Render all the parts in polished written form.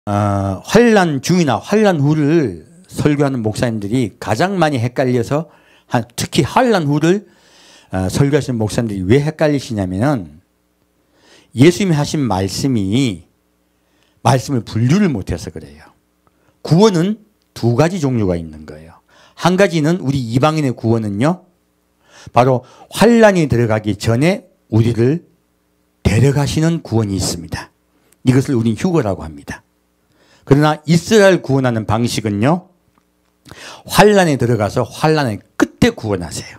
환란 중이나 환란 후를 설교하는 목사님들이 가장 많이 헷갈려서 특히 환란 후를 설교하시는 목사님들이 왜 헷갈리시냐면은 예수님이 하신 말씀을 분류를 못해서 그래요. 구원은 두 가지 종류가 있는 거예요. 한 가지는 우리 이방인의 구원은요, 바로 환란이 들어가기 전에 우리를 데려가시는 구원이 있습니다. 이것을 우리는 휴거라고 합니다. 그러나 이스라엘 구원하는 방식은요, 환란에 들어가서 환란의 끝에 구원하세요.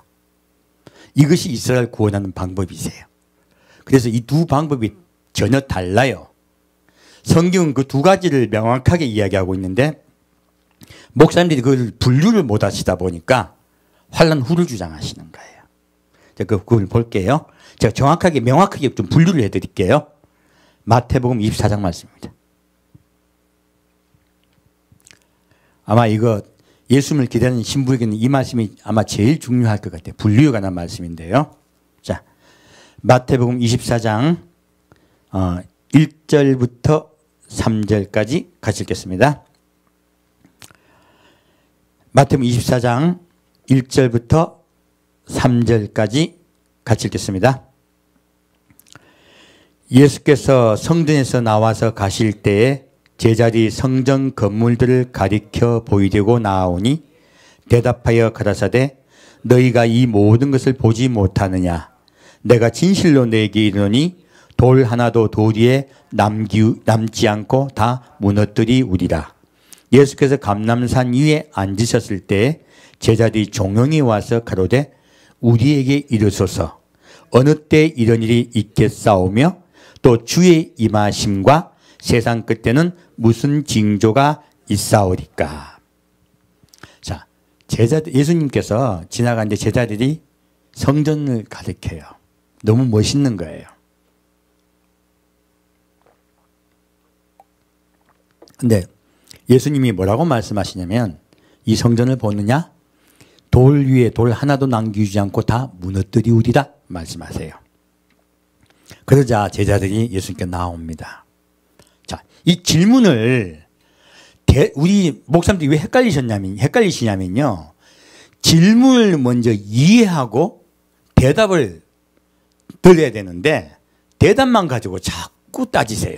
이것이 이스라엘 구원하는 방법이세요. 그래서 이 두 방법이 전혀 달라요. 성경은 그 두 가지를 명확하게 이야기하고 있는데 목사님들이 그걸 분류를 못 하시다 보니까 환란 후를 주장하시는 거예요. 제가 그걸 볼게요. 제가 정확하게 명확하게 좀 분류를 해드릴게요. 마태복음 24장 말씀입니다. 아마 이거 예수님을 기다리는 신부에게는 이 말씀이 아마 제일 중요할 것 같아요. 분류에 관한 말씀인데요. 자, 마태복음 24장 1절부터 3절까지 같이 읽겠습니다. 마태복음 24장 1절부터 3절까지 같이 읽겠습니다. 예수께서 성전에서 나와서 가실 때에 제자들이 성전 건물들을 가리켜 보이려고 나아오니 대답하여 가라사대 너희가 이 모든 것을 보지 못하느냐. 내가 진실로 너희에게 이르노니 돌 하나도 도리에 남지 않고 다 무너뜨리우리라. 예수께서 감람산 위에 앉으셨을 때 제자들이 종용이 와서 가로되 우리에게 이르소서 어느 때 이런 일이 있겠사오며 또 주의 임하심과 세상 끝에는 무슨 징조가 있사오리까. 자, 예수님께서 지나가는데 제자들이 성전을 가리켜요. 너무 멋있는 거예요. 근데 예수님이 뭐라고 말씀하시냐면 이 성전을 보느냐? 돌 위에 돌 하나도 남기지 않고 다 무너뜨리우리라 말씀하세요. 그러자 제자들이 예수님께 나옵니다. 자, 이 질문을 우리 목사님들이 왜 헷갈리시냐면요. 질문을 먼저 이해하고 대답을 들어야 되는데 대답만 가지고 자꾸 따지세요.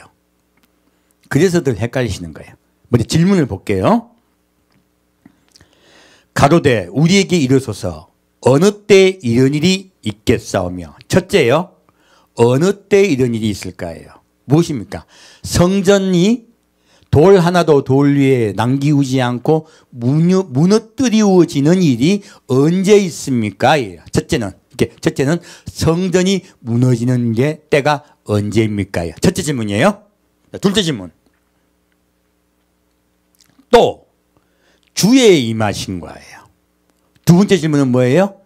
그래서들 헷갈리시는 거예요. 먼저 질문을 볼게요. 가로되 우리에게 이르소서 어느 때 이런 일이 있겠사오며. 첫째요. 어느 때 이런 일이 있을까요? 무엇입니까? 성전이 돌 하나도 돌 위에 남기우지 않고 무너뜨리워지는 일이 언제 있습니까? 첫째는 성전이 무너지는 게 때가 언제입니까? 첫째 질문이에요. 둘째 질문. 또 주의 임하신과예요. 두 번째 질문은 뭐예요?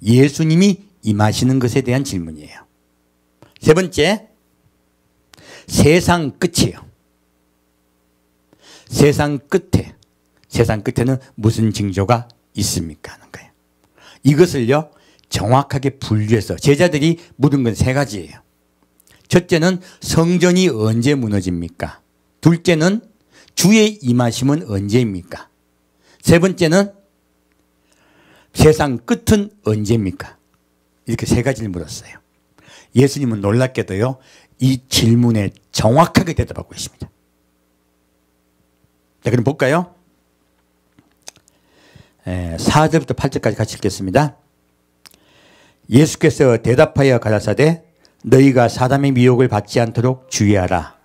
예수님이 임하시는 것에 대한 질문이에요. 세 번째, 세상 끝이에요. 세상 끝에는 무슨 징조가 있습니까? 하는 거예요. 이것을요, 정확하게 분류해서 제자들이 물은 건 세 가지예요. 첫째는 성전이 언제 무너집니까? 둘째는 주의 임하심은 언제입니까? 세 번째는 세상 끝은 언제입니까? 이렇게 세 가지를 물었어요. 예수님은 놀랍게도요, 이 질문에 정확하게 대답하고 있습니다. 자, 그럼 볼까요? 4절부터 8절까지 같이 읽겠습니다. 예수께서 대답하여 가라사대 너희가 사람의 미혹을 받지 않도록 주의하라.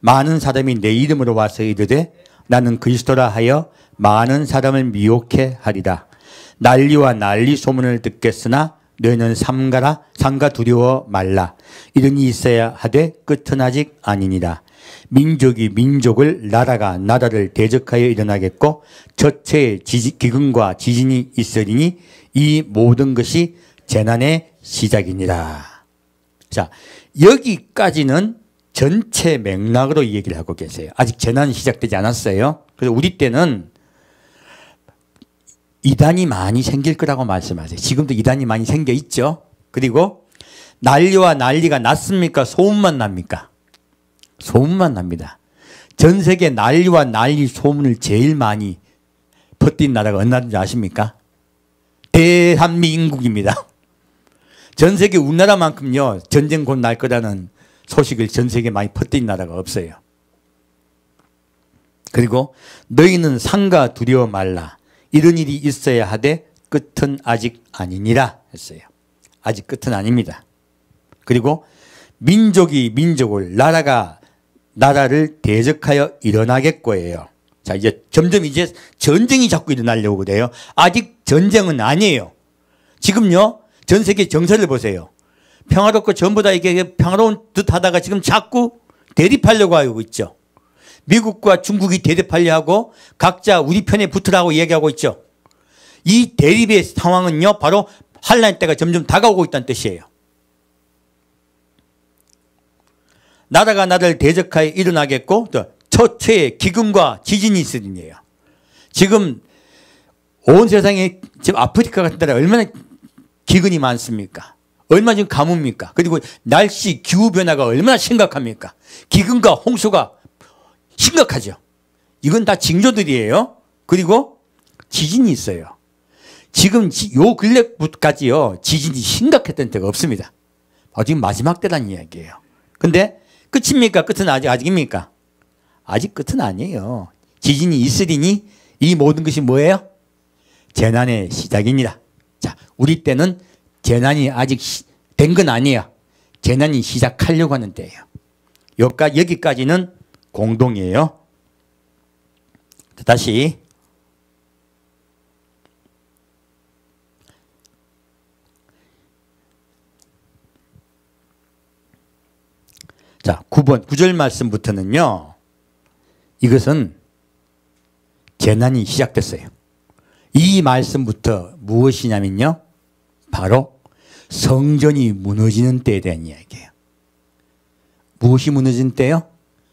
많은 사람이 내 이름으로 와서 이르되 나는 그리스도라 하여 많은 사람을 미혹해 하리라. 난리와 난리 소문을 듣겠으나 너희는 삼가 두려워 말라. 이런 일이 있어야 하되 끝은 아직 아니니라. 민족이 민족을 나라가 나라를 대적하여 일어나겠고 저체에 기근과 지진이 있으리니 이 모든 것이 재난의 시작이니라. 자, 여기까지는 전체 맥락으로 이 얘기를 하고 계세요. 아직 재난이 시작되지 않았어요. 그래서 우리 때는 이단이 많이 생길 거라고 말씀하세요. 지금도 이단이 많이 생겨 있죠. 그리고 난리와 난리가 났습니까? 소문만 납니까? 소문만 납니다. 전 세계 난리와 난리 소문을 제일 많이 퍼뜨린 나라가 어느 나라인지 아십니까? 대한민국입니다. 전 세계 우리나라만큼요 전쟁 곧 날 거라는 소식을 전 세계에 많이 퍼뜨린 나라가 없어요. 그리고 너희는 상가 두려워 말라. 이런 일이 있어야 하되 끝은 아직 아니니라 했어요. 아직 끝은 아닙니다. 그리고 민족이 민족을, 나라가 나라를 대적하여 일어나겠고예요. 자, 이제 점점 이제 전쟁이 자꾸 일어나려고 그래요. 아직 전쟁은 아니에요. 지금요 전 세계 정세를 보세요. 평화롭고 전부 다 이게 평화로운 듯 하다가 지금 자꾸 대립하려고 하고 있죠. 미국과 중국이 대립하려 하고 각자 우리 편에 붙으라고 얘기하고 있죠. 이 대립의 상황은요 바로 환란 때가 점점 다가오고 있다는 뜻이에요. 나라가 나라를 대적하여 일어나겠고 또 처처에 기근과 지진이 있으리니에요. 지금 온 세상에 지금 아프리카 같은 데가 얼마나 기근이 많습니까? 얼마나 지금 가뭄입니까? 그리고 날씨 기후변화가 얼마나 심각합니까? 기근과 홍수가 심각하죠. 이건 다 징조들이에요. 그리고 지진이 있어요. 지금 요 근래까지요 지진이 심각했던 때가 없습니다. 지금 마지막 때라는 이야기예요. 근데 끝입니까? 끝은 아직입니까? 아직 끝은 아니에요. 지진이 있으리니 이 모든 것이 뭐예요? 재난의 시작입니다. 자, 우리 때는 재난이 아직 된 건 아니에요. 재난이 시작하려고 하는 때예요. 여기까지는 공동이에요. 다시 자, 9절 말씀부터는요. 이것은 재난이 시작됐어요. 이 말씀부터 무엇이냐면요. 바로 성전이 무너지는 때에 대한 이야기예요. 무엇이 무너진 때요?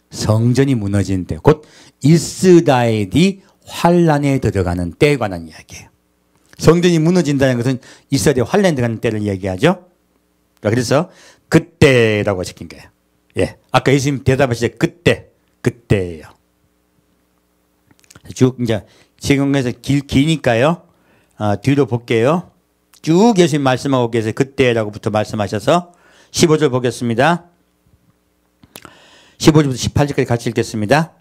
성전이 무너지는 때. 곧 이스라엘이 환란에 들어가는 때에 관한 이야기예요. 성전이 무너진다는 것은 이스라엘이 환란에 들어가는 때를 얘기하죠. 그래서 그때라고 적힌 거예요. 예, 아까 예수님 대답하실 때 그때예요. 쭉 이제 지금에서 기니까요. 뒤로 볼게요. 쭉 예수님 말씀하고 계세요. 그때라고부터 말씀하셔서 15절 보겠습니다. 15절부터 18절까지 같이 읽겠습니다.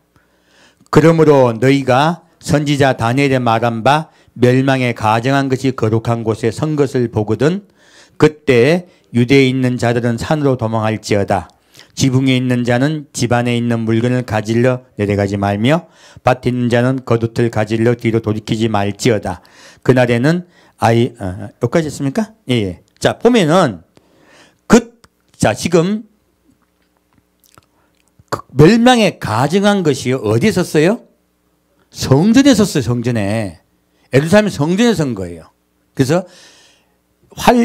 그러므로 너희가 선지자 다니엘의 말한 바 멸망에 가정한 것이 거룩한 곳에 선 것을 보거든 그때 유대에 있는 자들은 산으로 도망할지어다. 지붕에 있는 자는 집 안에 있는 물건을 가지려 내려가지 말며 밭에 있는 자는 겉옷을 가지려 뒤로 돌이키지 말지어다. 그날에는 여기까지 했습니까? 예. 자, 보면은 자, 지금 멸망에 가증한 것이 어디에 섰어요? 성전에 섰어요. 성전에. 예루살렘 성전에 선 거예요. 그래서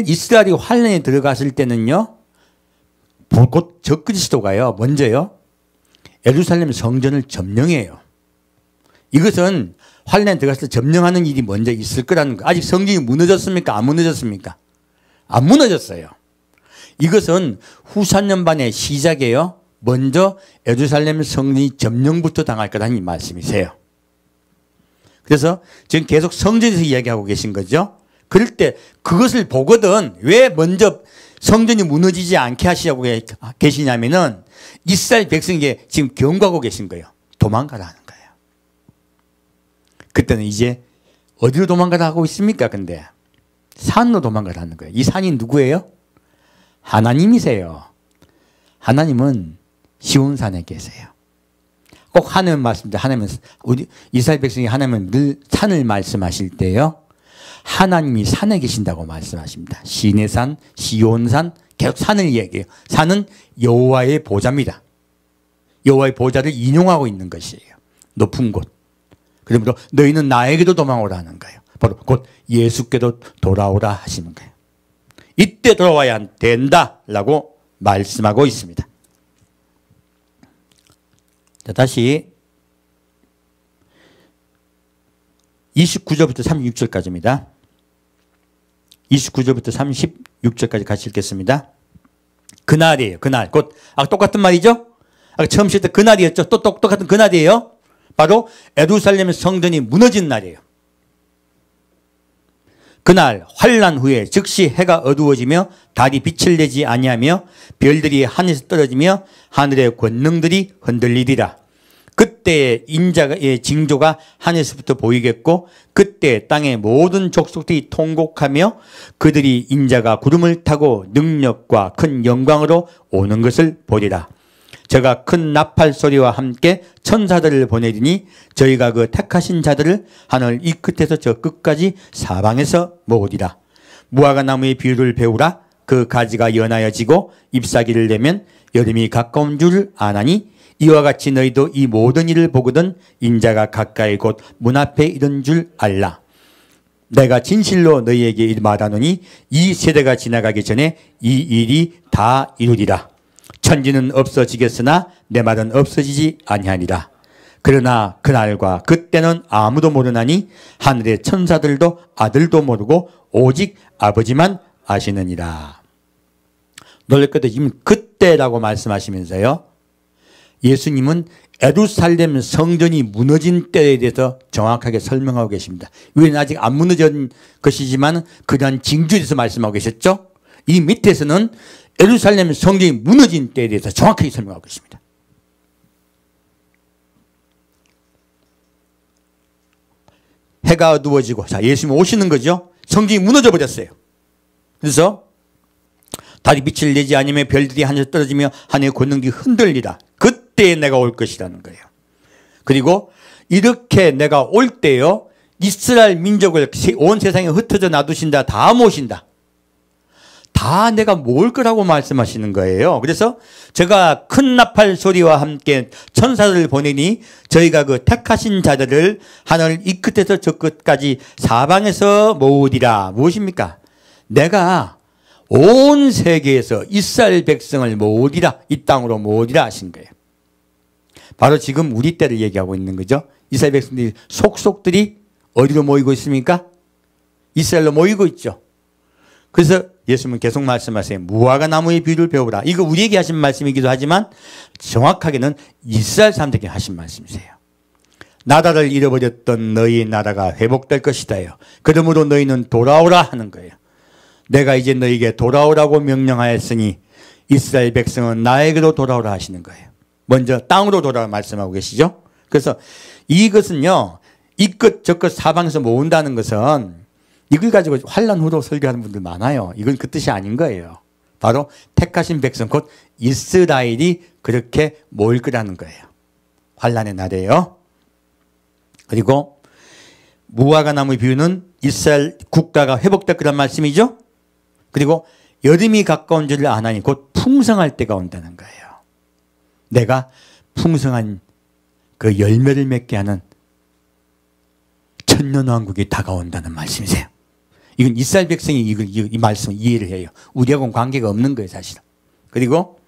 이스라엘이 환란에 들어갔을 때는요. 곧 적그리스도가요. 먼저요. 예루살렘 성전을 점령해요. 이것은 환란에 들어갔을 때 점령하는 일이 먼저 있을 거라는 거. 아직 성전이 무너졌습니까? 안 무너졌습니까? 안 무너졌어요. 이것은 후 3년반의 시작이에요. 먼저 예루살렘 성전이 점령부터 당할 거라는 이 말씀이세요. 그래서 지금 계속 성전에서 이야기하고 계신 거죠. 그럴 때 그것을 보거든 왜 먼저 성전이 무너지지 않게 하시려고 계시냐면은 이스라엘 백성에게 지금 경고하고 계신 거예요. 도망가라는 거예요. 그때는 이제 어디로 도망가라 하고 있습니까? 근데 산으로 도망가라는 거예요. 이 산이 누구예요? 하나님이세요. 하나님은 시온산에 계세요. 꼭 하나님 말씀입니다. 하나님은 우리 이스라엘 백성이 하나님은 늘 산을 말씀하실 때요. 하나님이 산에 계신다고 말씀하십니다. 시내산, 시온산, 계속 산을 얘기해요. 산은 여호와의 보좌입니다. 여호와의 보좌를 인용하고 있는 것이에요. 높은 곳. 그러므로 너희는 나에게도 도망오라는 거예요. 바로 곧 예수께도 돌아오라 하시는 거예요. 이때 돌아와야 된다라고 말씀하고 있습니다. 자, 다시 29절부터 36절까지입니다. 29절부터 36절까지 같이 읽겠습니다. 그날이에요. 그날. 곧 똑같은 말이죠? 처음 시작 때 그날이었죠. 또 똑같은 그날이에요. 바로 예루살렘 성전이 무너진 날이에요. 그날 환난 후에 즉시 해가 어두워지며 달이 빛을 내지 아니하며 별들이 하늘에서 떨어지며 하늘의 권능들이 흔들리리라. 그때 인자의 징조가 하늘에서부터 보이겠고 그때 땅의 모든 족속들이 통곡하며 그들이 인자가 구름을 타고 능력과 큰 영광으로 오는 것을 보리라. 제가 큰 나팔 소리와 함께 천사들을 보내리니 저희가 그 택하신 자들을 하늘 이 끝에서 저 끝까지 사방에서 모으리라. 무화과 나무의 비유를 배우라. 그 가지가 연하여지고 잎사귀를 내면 여름이 가까운 줄을 아나니 이와 같이 너희도 이 모든 일을 보거든 인자가 가까이 곧 문 앞에 이른 줄 알라. 내가 진실로 너희에게 말하노니 이 세대가 지나가기 전에 이 일이 다 이루리라. 천지는 없어지겠으나 내 말은 없어지지 아니하니라. 그러나 그날과 그때는 아무도 모르나니 하늘의 천사들도 아들도 모르고 오직 아버지만 아시느니라. 놀랄 것도 지금 그때라고 말씀하시면서요. 예수님은 예루살렘 성전이 무너진 때에 대해서 정확하게 설명하고 계십니다. 우리는 아직 안 무너진 것이지만 그러한 징조에 대해서 말씀하고 계셨죠. 이 밑에서는 예루살렘 성전이 무너진 때에 대해서 정확하게 설명하고 있습니다. 해가 어두워지고 자 예수님 오시는 거죠. 성전이 무너져 버렸어요. 그래서 달이 빛을 내지 않으며 별들이 하늘에서 떨어지며 하늘의 권능들이 흔들리라. 그때에 내가 올 것이라는 거예요. 그리고 이렇게 내가 올 때요 이스라엘 민족을 온 세상에 흩어져 놔두신다. 다 모신다. 다 내가 모을 거라고 말씀하시는 거예요. 그래서 제가 큰 나팔 소리와 함께 천사들을 보내니 저희가 그 택하신 자들을 하늘 이 끝에서 저 끝까지 사방에서 모으리라. 무엇입니까? 내가 온 세계에서 이스라엘 백성을 모으리라. 이 땅으로 모으리라 하신 거예요. 바로 지금 우리 때를 얘기하고 있는 거죠. 이스라엘 백성들이 속속들이 어디로 모이고 있습니까? 이스라엘로 모이고 있죠. 그래서 예수님은 계속 말씀하세요. 무화과 나무의 비유를 배우라. 이거 우리에게 하신 말씀이기도 하지만 정확하게는 이스라엘 사람들에게 하신 말씀이세요. 나라를 잃어버렸던 너희의 나라가 회복될 것이다요. 그러므로 너희는 돌아오라 하는 거예요. 내가 이제 너희에게 돌아오라고 명령하였으니 이스라엘 백성은 나에게로 돌아오라 하시는 거예요. 먼저 땅으로 돌아오라 말씀하고 계시죠. 그래서 이것은요. 이 끝 저 끝 사방에서 모은다는 것은 이걸 가지고 환난 후로 설교하는 분들 많아요. 이건 그 뜻이 아닌 거예요. 바로 택하신 백성 곧 이스라엘이 그렇게 모일 거라는 거예요. 환난의 날이에요. 그리고 무화과 나무의 비유는 이스라엘 국가가 회복될 거란 말씀이죠. 그리고 여름이 가까운 줄을 아나니 곧 풍성할 때가 온다는 거예요. 내가 풍성한 그 열매를 맺게 하는 천년왕국이 다가온다는 말씀이세요. 이건 이스라엘 백성이 이 말씀을 이해를 해요. 우리하고는 관계가 없는 거예요, 사실은. 그리고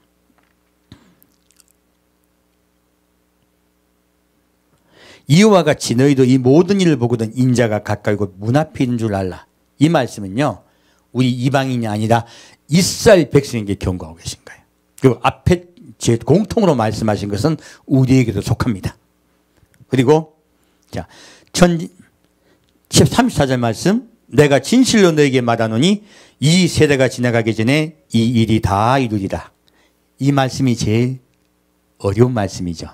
이와 같이 너희도 이 모든 일을 보거든 인자가 가까이 곧 문 앞에 있는 줄 알라. 이 말씀은요. 우리 이방인이 아니라 이스라엘 백성에게 경고하고 계신 거예요. 그리고 앞에 제 공통으로 말씀하신 것은 우리에게도 속합니다. 그리고 자 34절 말씀 내가 진실로 너에게 말하노니 이 세대가 지나가기 전에 이 일이 다 이루리라. 이 말씀이 제일 어려운 말씀이죠.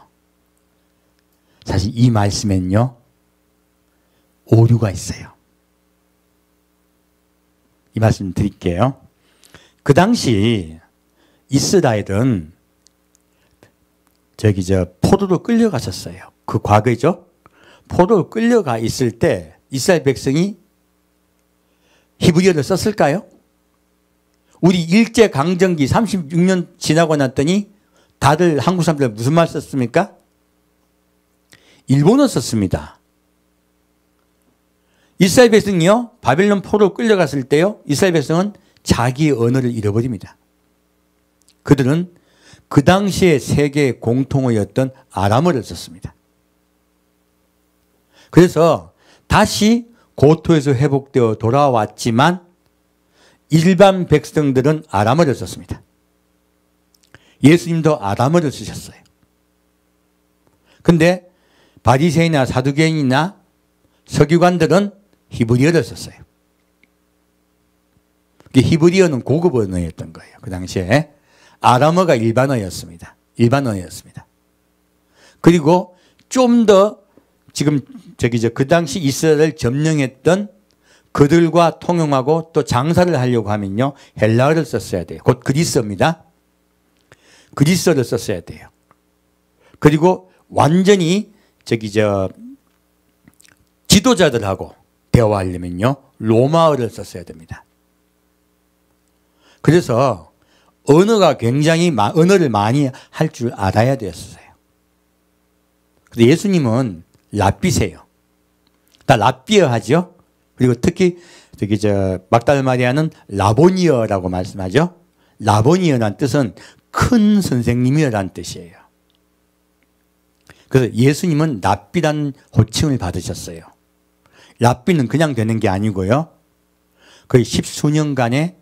사실 이 말씀에는요. 오류가 있어요. 이 말씀 드릴게요. 그 당시 이스라엘은 포로로 끌려가셨어요. 그 과거죠. 포로로 끌려가 있을 때 이스라엘 백성이 히브리어를 썼을까요? 우리 일제강점기 36년 지나고 났더니 다들 한국 사람들 무슨 말 썼습니까? 일본어 썼습니다. 이스라엘 백성이요. 바벨론 포로로 끌려갔을 때요. 이스라엘 백성은 자기의 언어를 잃어버립니다. 그들은 그 당시에 세계 공통어였던 아람어를 썼습니다. 그래서 다시 고토에서 회복되어 돌아왔지만 일반 백성들은 아람어를 썼습니다. 예수님도 아람어를 쓰셨어요. 근데 바리새인이나 사두개인이나 서기관들은 히브리어를 썼어요. 히브리어는 고급 언어였던 거예요. 그 당시에. 아람어가 일반어였습니다. 일반어였습니다. 그리고 좀 더 지금 그 당시 이스라엘을 점령했던 그들과 통용하고 또 장사를 하려고 하면요, 헬라어를 썼어야 돼요. 곧 그리스어입니다. 그리스어를 썼어야 돼요. 그리고 완전히 지도자들하고 대화하려면요, 로마어를 썼어야 됩니다. 그래서 언어를 많이 할 줄 알아야 되었어요. 근데 예수님은 랍비세요. 다 랍비어 하죠. 그리고 특히 막달라 마리아는 라보니어라고 말씀하죠. 라보니어라는 뜻은 큰 선생님이라는 뜻이에요. 그래서 예수님은 랍비라는 호칭을 받으셨어요. 랍비는 그냥 되는 게 아니고요, 거의 10수년간의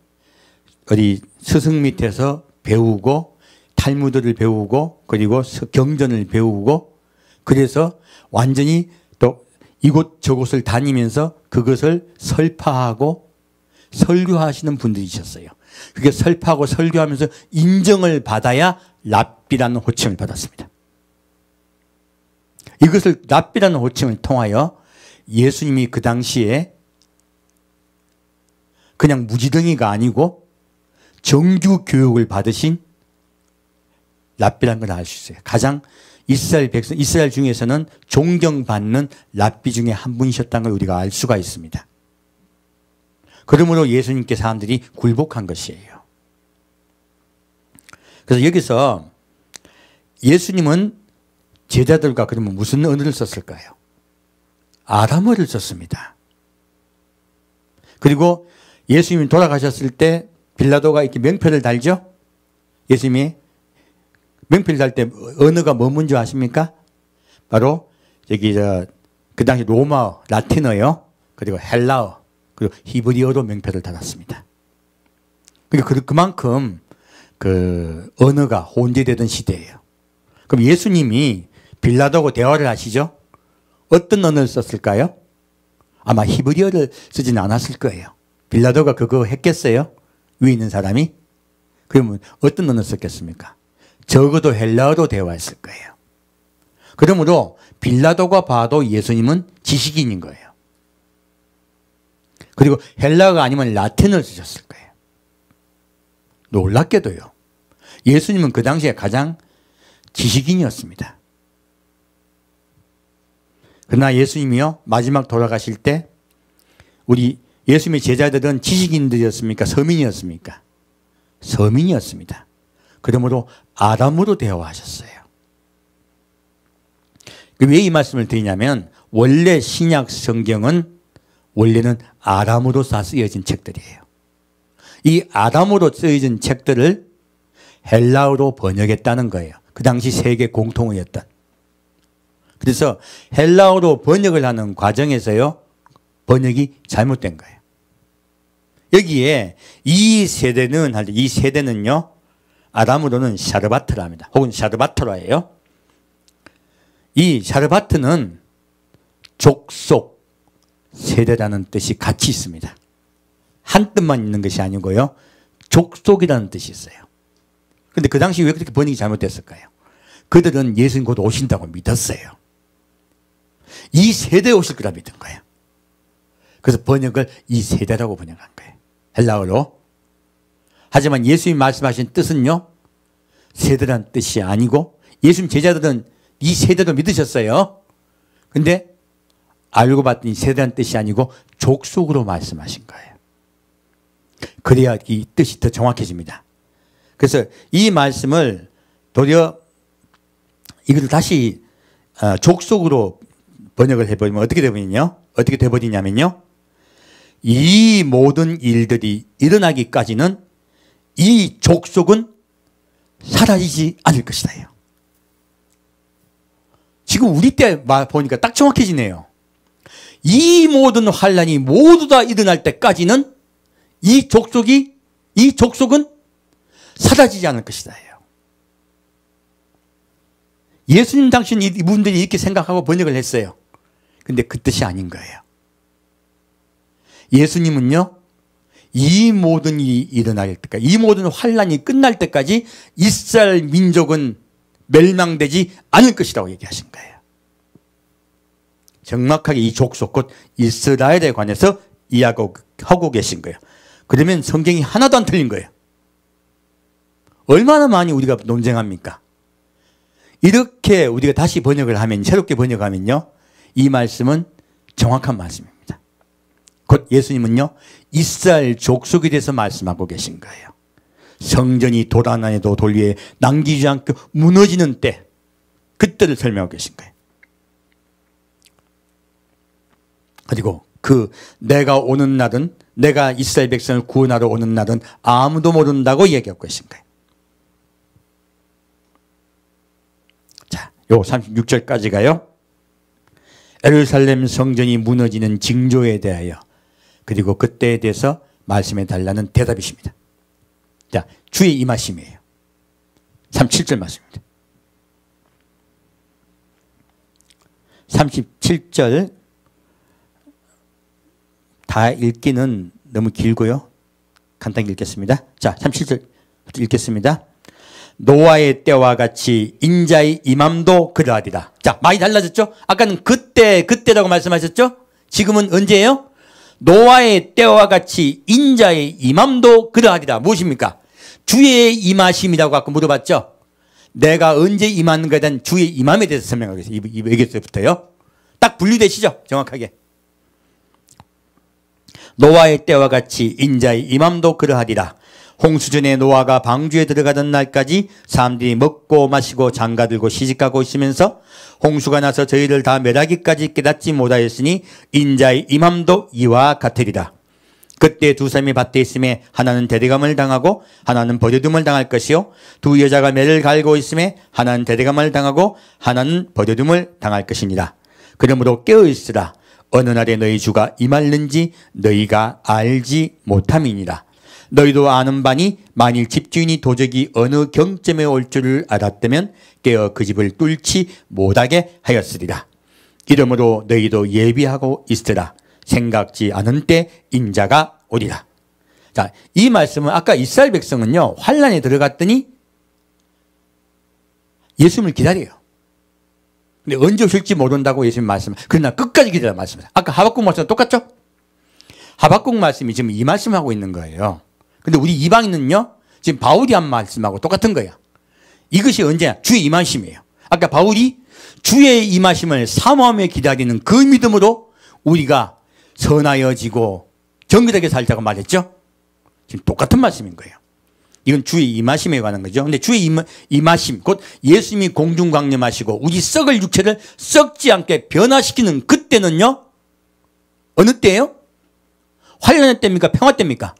어디 스승 밑에서 배우고 탈무드를 배우고 그리고 경전을 배우고, 그래서 완전히 또 이곳 저곳을 다니면서 그것을 설파하고 설교하시는 분들이셨어요. 그게 설파하고 설교하면서 인정을 받아야 랍비라는 호칭을 받았습니다. 이것을 랍비라는 호칭을 통하여 예수님이 그 당시에 그냥 무지덩이가 아니고 정규 교육을 받으신 랍비라는 걸 알 수 있어요. 가장 이스라엘 중에서는 존경받는 랍비 중에 한 분이셨다는 걸 우리가 알 수가 있습니다. 그러므로 예수님께 사람들이 굴복한 것이에요. 그래서 여기서 예수님은 제자들과 그러면 무슨 언어를 썼을까요? 아람어를 썼습니다. 그리고 예수님이 돌아가셨을 때 빌라도가 이렇게 명패를 달죠? 예수님이 명패를 달 때 언어가 뭐 뭔지 아십니까? 바로 그 당시 로마어, 라틴어요. 그리고 헬라어, 그리고 히브리어로 명패를 달았습니다. 그러니까 그만큼 그 언어가 혼재되던 시대예요. 그럼 예수님이 빌라도하고 대화를 하시죠? 어떤 언어를 썼을까요? 아마 히브리어를 쓰지는 않았을 거예요. 빌라도가 그거 했겠어요? 위에 있는 사람이? 그러면 어떤 언어를 썼겠습니까? 적어도 헬라어로 대화했을 거예요. 그러므로 빌라도가 봐도 예수님은 지식인인 거예요. 그리고 헬라어가 아니면 라틴어를 쓰셨을 거예요. 놀랍게도요, 예수님은 그 당시에 가장 지식인이었습니다. 그러나 예수님이요, 마지막 돌아가실 때 우리 예수님의 제자들은 지식인들이었습니까? 서민이었습니까? 서민이었습니다. 그러므로 아람어로 대화하셨어요. 왜 이 말씀을 드리냐면, 원래 신약 성경은 원래는 아람어로 쓰여진 책들이에요. 이 아람어로 쓰여진 책들을 헬라어로 번역했다는 거예요. 그 당시 세계 공통어였던. 그래서 헬라어로 번역을 하는 과정에서요, 번역이 잘못된 거예요. 여기에 이 세대는요, 아람어로는 샤르바트라 합니다. 혹은 샤르바트라예요. 이 샤르바트는 족속, 세대라는 뜻이 같이 있습니다. 한 뜻만 있는 것이 아니고요, 족속이라는 뜻이 있어요. 그런데 그 당시 왜 그렇게 번역이 잘못됐을까요? 그들은 예수님 곧 오신다고 믿었어요. 이 세대에 오실 거라 믿은 거예요. 그래서 번역을 이 세대라고 번역한 거예요. 헬라어로. 하지만 예수님이 말씀하신 뜻은요, 세대란 뜻이 아니고, 예수님 제자들은 이 세대도 믿으셨어요. 근데 알고 봤더니 세대란 뜻이 아니고 족속으로 말씀하신 거예요. 그래야 이 뜻이 더 정확해집니다. 그래서 이 말씀을 도리어 이것을 다시 족속으로 번역을 해버리면 어떻게 돼버리냐면요, 이 모든 일들이 일어나기까지는 이 족속은 사라지지 않을 것이다. 지금 우리 때 보니까 딱 정확해지네요. 이 모든 환란이 모두 다 일어날 때까지는 이 족속은 사라지지 않을 것이다. 예수님 당신 이분들이 이렇게 생각하고 번역을 했어요. 근데 그 뜻이 아닌 거예요. 예수님은요, 이 모든 일이 일어날 때까지, 이 모든 환란이 끝날 때까지 이스라엘 민족은 멸망되지 않을 것이라고 얘기하신 거예요. 정확하게 이 족속 곧 이스라엘에 관해서 이야기하고 계신 거예요. 그러면 성경이 하나도 안 틀린 거예요. 얼마나 많이 우리가 논쟁합니까? 이렇게 우리가 다시 번역을 하면, 새롭게 번역하면요, 이 말씀은 정확한 말씀입니다. 곧 예수님은요, 이스라엘 족속에 대해서 말씀하고 계신 거예요. 성전이 돌 안에도 돌 위에 남기지 않고 무너지는 때, 그때를 설명하고 계신 거예요. 그리고 그 내가 오는 날은, 내가 이스라엘 백성을 구원하러 오는 날은 아무도 모른다고 얘기하고 계신 거예요. 자, 요 36절까지가요. 예루살렘 성전이 무너지는 징조에 대하여, 그리고 그때에 대해서 말씀해 달라는 대답이십니다. 자, 주의 임하심이에요. 37절 말씀입니다. 37절 다 읽기는 너무 길고요. 간단히 읽겠습니다. 자, 37절 읽겠습니다. 노아의 때와 같이 인자의 임함도 그러하리라. 자, 많이 달라졌죠? 아까는 그때라고 말씀하셨죠? 지금은 언제예요? 노아의 때와 같이 인자의 임함도 그러하리라. 무엇입니까? 주의 임하심이라고 아까 물어봤죠? 내가 언제 임하는가에 대한 주의 임함에 대해서 설명하겠습니다. 여기서부터요. 딱 분리되시죠? 정확하게. 노아의 때와 같이 인자의 임함도 그러하리라. 홍수전에 노아가 방주에 들어가던 날까지 사람들이 먹고 마시고 장가들고 시집가고 있으면서 홍수가 나서 저희를 다 멸하기까지 깨닫지 못하였으니 인자의 임함도 이와 같으리라. 그때 두 사람이 밭에 있음에 하나는 대대감을 당하고 하나는 버려둠을 당할 것이요, 두 여자가 매를 갈고 있음에 하나는 대대감을 당하고 하나는 버려둠을 당할 것이니라. 그러므로 깨어있으라. 어느 날에 너희 주가 임할는지 너희가 알지 못함이니라. 너희도 아는 바니 만일 집주인이 도적이 어느 경점에 올 줄을 알았다면 깨어 그 집을 뚫지 못하게 하였으리라. 이러므로 너희도 예비하고 있으라. 생각지 않은 때 인자가 오리라. 자, 이 말씀은 아까 이스라엘 백성은요, 환란에 들어갔더니 예수님을 기다려요. 근데 언제 오실지 모른다고 예수님 말씀. 그러나 끝까지 기다려 말씀하세요. 아까 하박국 말씀과 똑같죠? 하박국 말씀이 지금 이 말씀하고 있는 거예요. 근데 우리 이방인은요, 지금 바울이 한 말씀하고 똑같은 거야. 이것이 언제냐? 주의 임하심이에요. 아까 바울이 주의 임하심을 사모하며 기다리는 그 믿음으로 우리가 선하여지고 정결하게 살자고 말했죠? 지금 똑같은 말씀인 거예요. 이건 주의 임하심에 관한 거죠. 근데 주의 임하심, 곧 예수님이 공중광림하시고 우리 썩을 육체를 썩지 않게 변화시키는 그때는요, 어느 때예요? 환란의 때입니까? 평화 때입니까?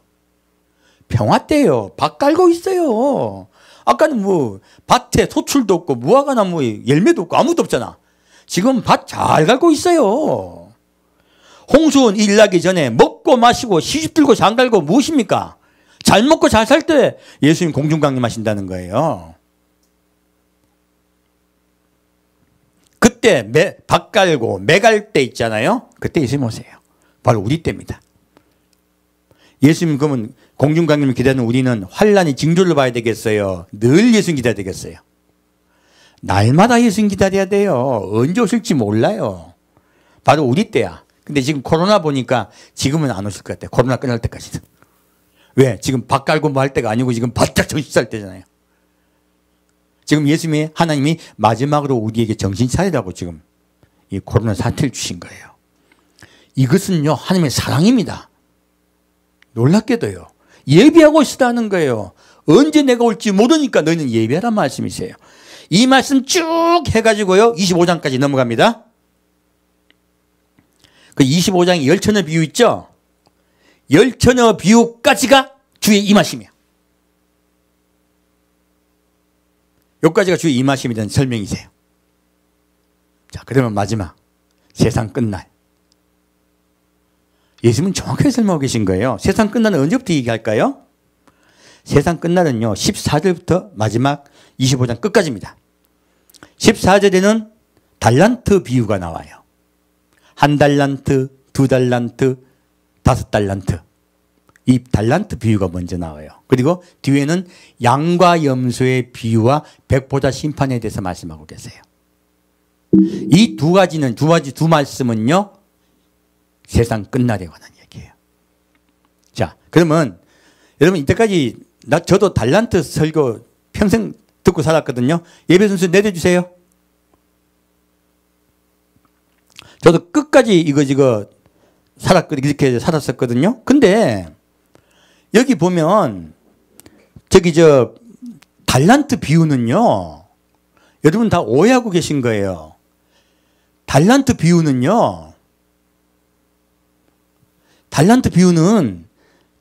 평화 때예요. 밭 깔고 있어요. 아까는 뭐 밭에 소출도 없고 무화과 나무 열매도 없고 아무도 없잖아. 지금 밭 잘 갈고 있어요. 홍수는 일나기 전에 먹고 마시고 시집들고 장갈고 무엇입니까? 잘 먹고 잘 살 때 예수님 공중강림하신다는 거예요. 그때 밭 갈고 매갈 때 있잖아요. 그때 예수님 오세요. 바로 우리 때입니다. 예수님 그러면 공중강림을 기다리는 우리는 환란의 징조를 봐야 되겠어요? 늘 예수님 기다려야 되겠어요? 날마다 예수님 기다려야 돼요. 언제 오실지 몰라요. 바로 우리 때야. 근데 지금 코로나 보니까 지금은 안 오실 것 같아요. 코로나 끝날 때까지는. 왜? 지금 밭 깔고 뭐 할 때가 아니고 지금 바짝 정신 살 때잖아요. 지금 예수님이, 하나님이 마지막으로 우리에게 정신 차리라고 지금 이 코로나 사태를 주신 거예요. 이것은요, 하나님의 사랑입니다. 놀랍게도요. 예비하고 있으라는 거예요. 언제 내가 올지 모르니까 너희는 예비하란 말씀이세요. 이 말씀 쭉 해가지고요, 25장까지 넘어갑니다. 그 25장에 열처녀 비유 있죠? 열처녀 비유까지가 주의 임하심이에요. 여기까지가 주의 임하심에 대한 설명이세요. 자, 그러면 마지막 세상 끝날. 예수님은 정확하게 설명하고 계신 거예요. 세상 끝날은 언제부터 얘기할까요? 세상 끝날은요, 14절부터 마지막 25장 끝까지입니다. 14절에는 달란트 비유가 나와요. 1달란트, 2달란트, 5달란트. 이 달란트 비유가 먼저 나와요. 그리고 뒤에는 양과 염소의 비유와 백보자 심판에 대해서 말씀하고 계세요. 이 두 가지는, 두 말씀은요, 세상 끝날에 관한 얘기예요. 자, 그러면 여러분 이때까지 저도 달란트 설교 평생 듣고 살았거든요. 예배 순서 내려주세요. 저도 끝까지 이거 살았거든요. 이렇게 살았었거든요. 근데 여기 보면 달란트 비유는요, 여러분 다 오해하고 계신 거예요. 달란트 비유는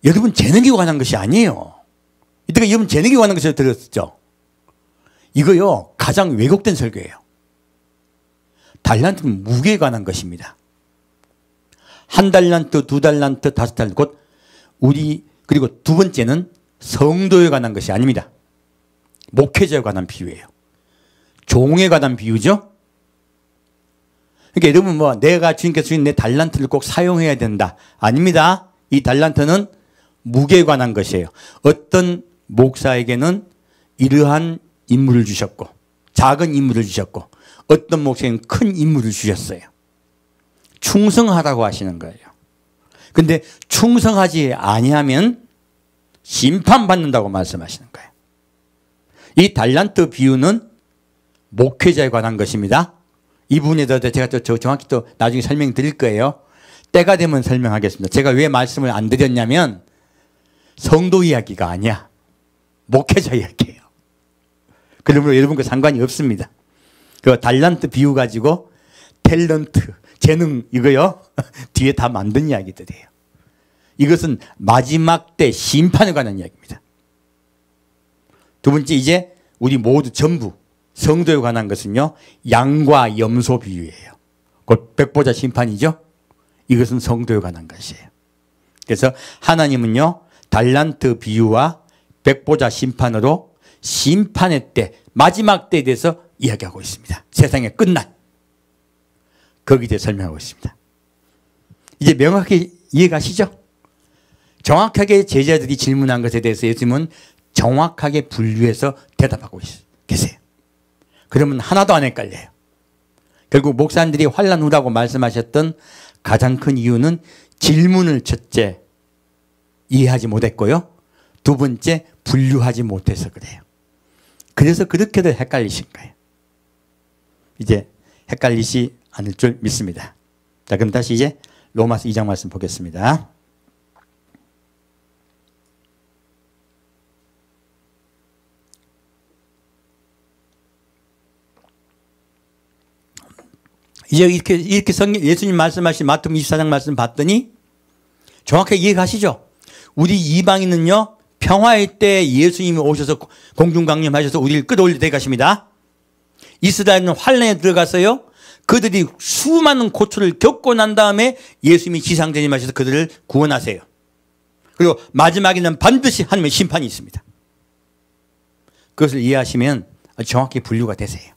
여러분 재능에 관한 것이 아니에요. 이때가 여러분 재능에 관한 것을 들었죠. 이거요, 가장 왜곡된 설교예요. 달란트는 무게에 관한 것입니다. 1달란트, 2달란트, 5달란트, 곧 그리고 두 번째는 성도에 관한 것이 아닙니다. 목회자에 관한 비유예요. 종에 관한 비유죠. 그러니까 여러분 내가 주님께서 주신 내 달란트를 꼭 사용해야 된다. 아닙니다. 이 달란트는 무게에 관한 것이에요. 어떤 목사에게는 이러한 임무를 주셨고, 작은 임무를 주셨고, 어떤 목사에게는 큰 임무를 주셨어요. 충성하라고 하시는 거예요. 근데 충성하지 아니하면 심판받는다고 말씀하시는 거예요. 이 달란트 비유는 목회자에 관한 것입니다. 이 부분에 대해서 제가 또 정확히 또 나중에 설명드릴 거예요. 때가 되면 설명하겠습니다. 제가 왜 말씀을 안 드렸냐면 성도 이야기가 아니야. 목회자 이야기예요. 그러므로 여러분과 상관이 없습니다. 그 달란트 비유 가지고 탤런트, 재능 이거요 뒤에 다 만든 이야기들이에요. 이것은 마지막 때 심판에 관한 이야기입니다. 두 번째, 이제 우리 모두 전부 성도에 관한 것은요, 양과 염소 비유예요. 곧 백보자 심판이죠. 이것은 성도에 관한 것이에요. 그래서 하나님은요, 달란트 비유와 백보자 심판으로 심판의 때, 마지막 때에 대해서 이야기하고 있습니다. 세상의 끝날. 거기에 대해 설명하고 있습니다. 이제 명확히 이해가시죠? 정확하게 제자들이 질문한 것에 대해서 예수님은 정확하게 분류해서 대답하고 계세요. 그러면 하나도 안 헷갈려요. 결국 목사님들이 환난 후라고 말씀하셨던 가장 큰 이유는 질문을 첫째 이해하지 못했고요. 두 번째 분류하지 못해서 그래요. 그래서 그렇게들 헷갈리신 거예요. 이제 헷갈리지 않을 줄 믿습니다. 자, 그럼 다시 이제 로마서 2장 말씀 보겠습니다. 이제 이렇게 예수님 말씀하신 마태복음 24장 말씀 봤더니 정확하게 이해가시죠? 우리 이방인은요, 평화의 때 예수님이 오셔서 공중강림하셔서 우리를 끌어올려 대가십니다. 이스라엘은 환란에 들어가서요, 그들이 수많은 고초를 겪고 난 다음에 예수님이 지상전임하셔서 그들을 구원하세요. 그리고 마지막에는 반드시 하나님의 심판이 있습니다. 그것을 이해하시면 정확히 분류가 되세요.